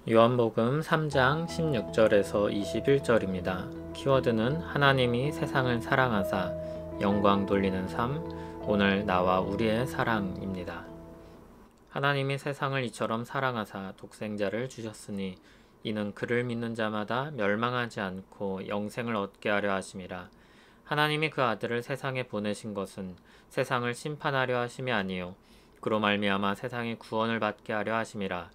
요한복음 3장 16절에서 21절입니다. 키워드는 하나님이 세상을 사랑하사 영광 돌리는 삶, 오늘 나와 우리의 사랑입니다. 하나님이 세상을 이처럼 사랑하사 독생자를 주셨으니 이는 그를 믿는 자마다 멸망하지 않고 영생을 얻게 하려 하심이라. 하나님이 그 아들을 세상에 보내신 것은 세상을 심판하려 하심이 아니요 그로 말미암아 세상이 구원을 받게 하려 하심이라.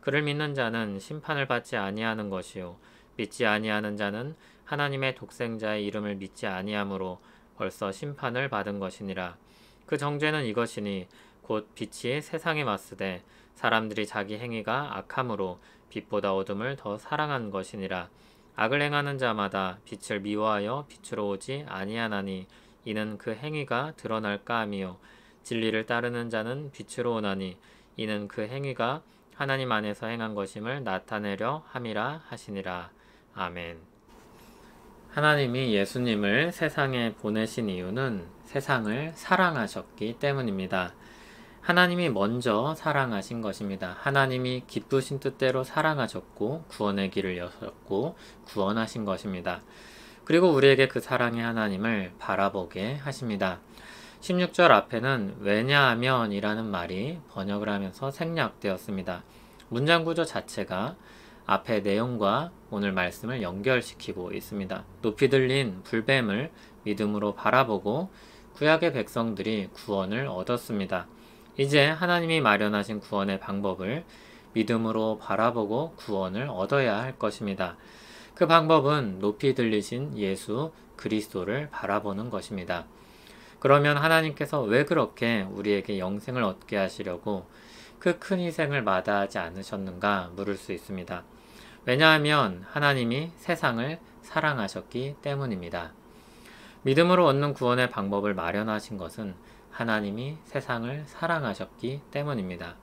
그를 믿는 자는 심판을 받지 아니하는 것이요 믿지 아니하는 자는 하나님의 독생자의 이름을 믿지 아니하므로 벌써 심판을 받은 것이니라. 그 정죄는 이것이니 곧 빛이 세상에 왔으되 사람들이 자기 행위가 악함으로 빛보다 어둠을 더 사랑한 것이니라. 악을 행하는 자마다 빛을 미워하여 빛으로 오지 아니하나니 이는 그 행위가 드러날까 함이요 진리를 따르는 자는 빛으로 오나니 이는 그 행위가 하나님 안에서 행한 것임을 나타내려 함이라 하시니라. 아멘. 하나님이 예수님을 세상에 보내신 이유는 세상을 사랑하셨기 때문입니다. 하나님이 먼저 사랑하신 것입니다. 하나님이 기쁘신 뜻대로 사랑하셨고 구원의 길을 여셨고 구원하신 것입니다. 그리고 우리에게 그 사랑의 하나님을 바라보게 하십니다. 16절 앞에는 왜냐하면 이라는 말이 번역을 하면서 생략되었습니다. 문장 구조 자체가 앞의 내용과 오늘 말씀을 연결시키고 있습니다. 높이 들린 불뱀을 믿음으로 바라보고 구약의 백성들이 구원을 얻었습니다. 이제 하나님이 마련하신 구원의 방법을 믿음으로 바라보고 구원을 얻어야 할 것입니다. 그 방법은 높이 들리신 예수 그리스도를 바라보는 것입니다. 그러면 하나님께서 왜 그렇게 우리에게 영생을 얻게 하시려고 그 큰 희생을 마다하지 않으셨는가 물을 수 있습니다. 왜냐하면 하나님이 세상을 사랑하셨기 때문입니다. 믿음으로 얻는 구원의 방법을 마련하신 것은 하나님이 세상을 사랑하셨기 때문입니다.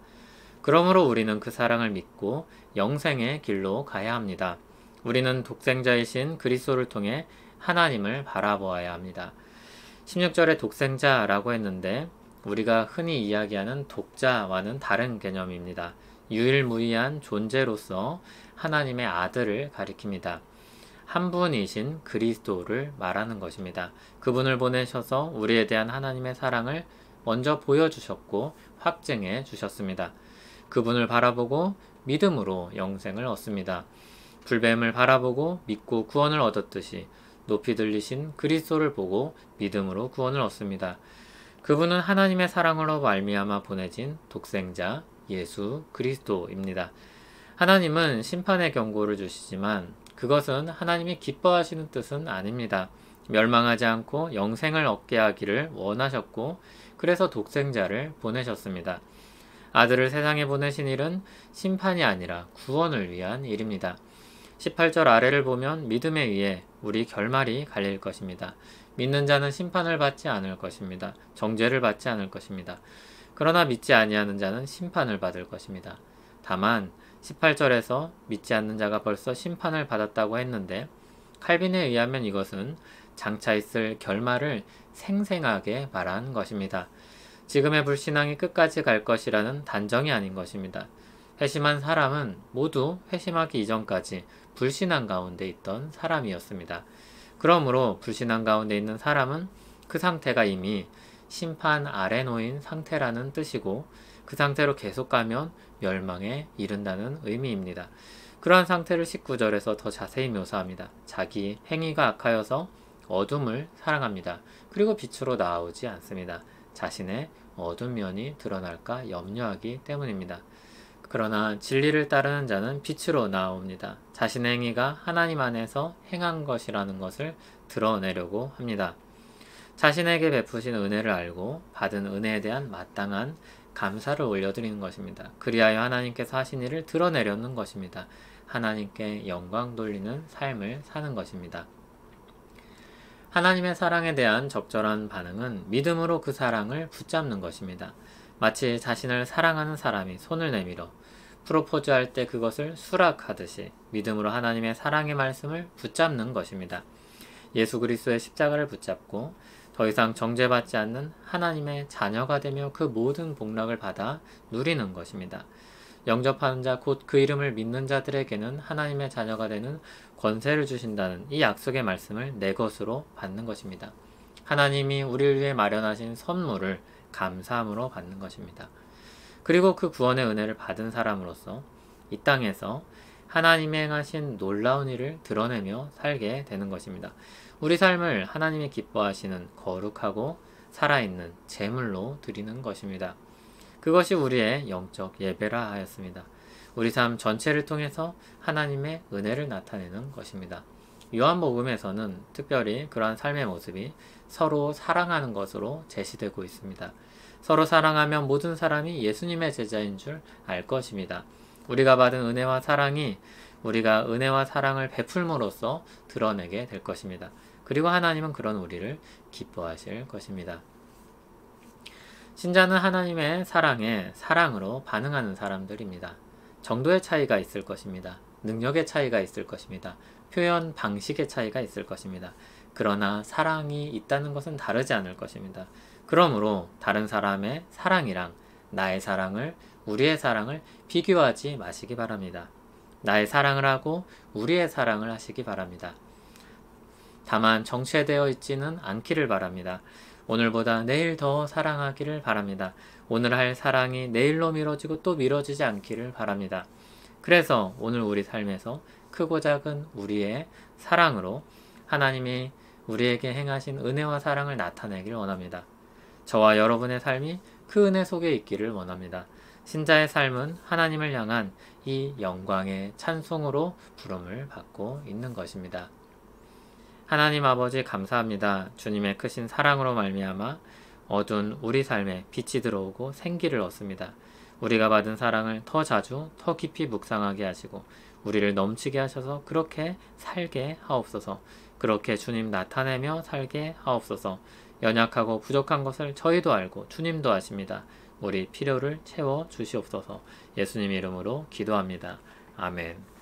그러므로 우리는 그 사랑을 믿고 영생의 길로 가야 합니다. 우리는 독생자이신 그리스도를 통해 하나님을 바라보아야 합니다. 16절에 독생자라고 했는데 우리가 흔히 이야기하는 독자와는 다른 개념입니다. 유일무이한 존재로서 하나님의 아들을 가리킵니다. 한 분이신 그리스도를 말하는 것입니다. 그분을 보내셔서 우리에 대한 하나님의 사랑을 먼저 보여주셨고 확증해 주셨습니다. 그분을 바라보고 믿음으로 영생을 얻습니다. 불뱀을 바라보고 믿고 구원을 얻었듯이 높이 들리신 그리스도를 보고 믿음으로 구원을 얻습니다. 그분은 하나님의 사랑으로 말미암아 보내진 독생자 예수 그리스도입니다. 하나님은 심판의 경고를 주시지만 그것은 하나님이 기뻐하시는 뜻은 아닙니다. 멸망하지 않고 영생을 얻게 하기를 원하셨고 그래서 독생자를 보내셨습니다. 아들을 세상에 보내신 일은 심판이 아니라 구원을 위한 일입니다. 18절 아래를 보면 믿음에 의해 우리 결말이 갈릴 것입니다. 믿는 자는 심판을 받지 않을 것입니다. 정죄를 받지 않을 것입니다. 그러나 믿지 아니하는 자는 심판을 받을 것입니다. 다만 18절에서 믿지 않는 자가 벌써 심판을 받았다고 했는데 칼빈에 의하면 이것은 장차 있을 결말을 생생하게 말한 것입니다. 지금의 불신앙이 끝까지 갈 것이라는 단정이 아닌 것입니다. 회심한 사람은 모두 회심하기 이전까지 불신앙 가운데 있던 사람이었습니다. 그러므로 불신앙 가운데 있는 사람은 그 상태가 이미 심판 아래 놓인 상태라는 뜻이고 그 상태로 계속 가면 멸망에 이른다는 의미입니다. 그러한 상태를 19절에서 더 자세히 묘사합니다. 자기 행위가 악하여서 어둠을 사랑합니다. 그리고 빛으로 나오지 않습니다. 자신의 어두운 면이 드러날까 염려하기 때문입니다. 그러나 진리를 따르는 자는 빛으로 나옵니다. 자신의 행위가 하나님 안에서 행한 것이라는 것을 드러내려고 합니다. 자신에게 베푸신 은혜를 알고 받은 은혜에 대한 마땅한 감사를 올려드리는 것입니다. 그리하여 하나님께서 하신 일을 드러내려는 것입니다. 하나님께 영광 돌리는 삶을 사는 것입니다. 하나님의 사랑에 대한 적절한 반응은 믿음으로 그 사랑을 붙잡는 것입니다. 마치 자신을 사랑하는 사람이 손을 내밀어 프로포즈할 때 그것을 수락하듯이 믿음으로 하나님의 사랑의 말씀을 붙잡는 것입니다. 예수 그리스도의 십자가를 붙잡고 더 이상 정죄받지 않는 하나님의 자녀가 되며 그 모든 복락을 받아 누리는 것입니다. 영접하는 자 곧 그 이름을 믿는 자들에게는 하나님의 자녀가 되는 권세를 주신다는 이 약속의 말씀을 내 것으로 받는 것입니다. 하나님이 우리를 위해 마련하신 선물을 감사함으로 받는 것입니다. 그리고 그 구원의 은혜를 받은 사람으로서 이 땅에서 하나님이 행하신 놀라운 일을 드러내며 살게 되는 것입니다. 우리 삶을 하나님이 기뻐하시는 거룩하고 살아있는 제물로 드리는 것입니다. 그것이 우리의 영적 예배라 하였습니다. 우리 삶 전체를 통해서 하나님의 은혜를 나타내는 것입니다. 요한복음에서는 특별히 그러한 삶의 모습이 서로 사랑하는 것으로 제시되고 있습니다. 서로 사랑하면 모든 사람이 예수님의 제자인 줄 알 것입니다. 우리가 받은 은혜와 사랑이 우리가 은혜와 사랑을 베풀므로써 드러내게 될 것입니다. 그리고 하나님은 그런 우리를 기뻐하실 것입니다. 신자는 하나님의 사랑에 사랑으로 반응하는 사람들입니다. 정도의 차이가 있을 것입니다. 능력의 차이가 있을 것입니다. 표현 방식의 차이가 있을 것입니다. 그러나 사랑이 있다는 것은 다르지 않을 것입니다. 그러므로 다른 사람의 사랑이랑 나의 사랑을, 우리의 사랑을 비교하지 마시기 바랍니다. 나의 사랑을 하고 우리의 사랑을 하시기 바랍니다. 다만 정체되어 있지는 않기를 바랍니다. 오늘보다 내일 더 사랑하기를 바랍니다. 오늘 할 사랑이 내일로 미뤄지고 또 미뤄지지 않기를 바랍니다. 그래서 오늘 우리 삶에서 크고 작은 우리의 사랑으로 하나님이 우리에게 행하신 은혜와 사랑을 나타내길 원합니다. 저와 여러분의 삶이 그 은혜 속에 있기를 원합니다. 신자의 삶은 하나님을 향한 이 영광의 찬송으로 부름을 받고 있는 것입니다. 하나님 아버지 감사합니다. 주님의 크신 사랑으로 말미암아 어두운 우리 삶에 빛이 들어오고 생기를 얻습니다. 우리가 받은 사랑을 더 자주 더 깊이 묵상하게 하시고 우리를 넘치게 하셔서 그렇게 살게 하옵소서. 그렇게 주님 나타내며 살게 하옵소서. 연약하고 부족한 것을 저희도 알고 주님도 아십니다. 우리 필요를 채워 주시옵소서. 예수님 이름으로 기도합니다. 아멘.